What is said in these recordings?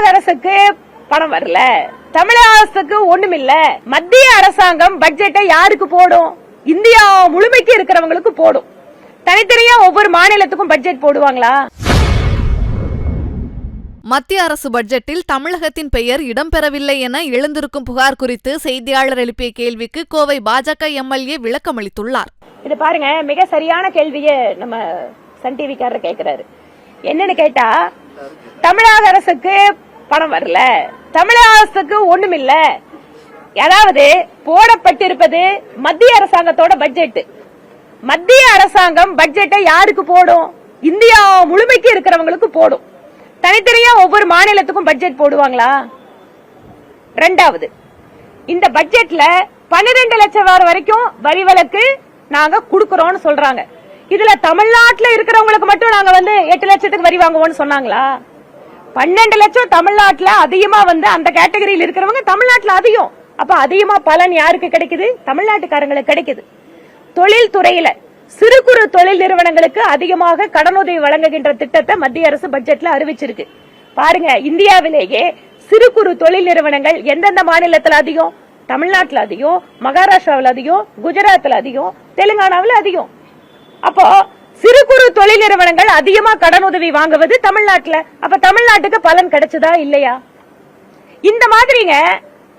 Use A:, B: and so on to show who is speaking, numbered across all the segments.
A: தமிழ்நாடு அரசுக்கு பணம் வரல, தமிழக அரசுக்கு ஒண்ணுமில்ல. மத்திய அரசாங்கம் பட்ஜெட்டை யாருக்கு போடும்? இந்தியா முழுமைக்கு இருக்கிறவங்களுக்கு போடும். தனித்தனியா ஒவ்வொரு மாநிலத்துக்கும் பட்ஜெட் போடுவாங்களா?
B: மத்திய அரசு பட்ஜெட்டில் தமிழகத்தின் பெயர் இடம்பெறவில்லை என எழுந்திருக்கும் புகார் குறித்து செய்தியாளர் எழுப்பிய கேள்விக்கு கோவை பாஜக எம்எல்ஏ விளக்கமளித்துள்ளார்.
A: இது பாருங்க, மிக சரியான கேள்வியை நம்ம சன் டிவிக்காரர் கேட்கிறாரு. என்னன்னு கேட்டா, தமிழக அரசுக்கு பணம் வரல, தமிழக அரசுக்கு ஒண்ணுமில்ல. அதாவது போடப்பட்டிருப்பது மத்திய அரசாங்கத்தோட பட்ஜெட். மத்திய அரசாங்கம் பட்ஜெட்டை யாருக்கு போடும்? இந்தியா முழுமைக்கு இருக்கிறவங்களுக்கு போடும். தனித்தனியா ஒவ்வொரு மாநிலத்துக்கும் பட்ஜெட் போடுவாங்களா? ரெண்டாவது, இந்த பட்ஜெட்ல 12 லட்சம் வரைக்கும் வரி விலக்கு நாங்க குடுக்கறோம்னு சொல்றாங்க. இதுல தமிழ்நாட்டுல இருக்கிறவங்களுக்கு மட்டும் நாங்க 8 லட்சத்துக்கு வரி வாங்குவோம்னு சொன்னாங்களா? 12 லட்சம் தமிழ்நாட்டுல அதிகமா அந்த கேட்டகரியில் இருக்கிறவங்க தமிழ்நாட்டுல அதிகம். அப்ப அதிகமா பலன் யாருக்கு கிடைக்குது? தமிழ்நாட்டுக்காரங்களுக்கு கிடைக்குது. தொழில் துறையில சிறு குறு தொழில் நிறுவனங்களுக்கு அதிகமாக கடனுதவி வழங்குகின்ற திட்டத்தை மத்திய அரசு பட்ஜெட்ல அறிவிச்சிருக்கு. பாருங்க, இந்தியாவிலேயே சிறு குறு தொழில் நிறுவனங்கள் எந்தெந்த மாநிலத்தில் அதிகம்? தமிழ்நாட்டில் அதிகம், மகாராஷ்டிராவில் அதிகம், குஜராத்தில் அதிகம், தெலுங்கானாவில் அதிகம். அப்போ சிறு குறு தொழில் நிறுவனங்கள் அதிகமா கடனுதவி வாங்குவது தமிழ்நாட்டுல. அப்ப தமிழ்நாட்டுக்கு பலன் கிடைச்சதா இல்லையா? இந்த மாதிரிங்க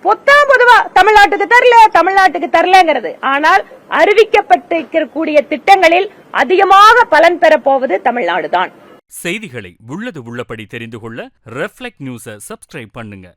A: பொத்தாம் பொதுவா தமிழ்நாட்டுக்கு தரலங்கிறது. ஆனால் அறிவிக்கப்பட்டிருக்கக்கூடிய திட்டங்களில் அதிகமாக பலன் பெற போவது தமிழ்நாடு தான்.
C: செய்திகளை உள்ளது உள்ளபடி தெரிந்து கொள்ள ரெஃப்ளெக்ட் நியூஸை சப்ஸ்கிரைப் பண்ணுங்க.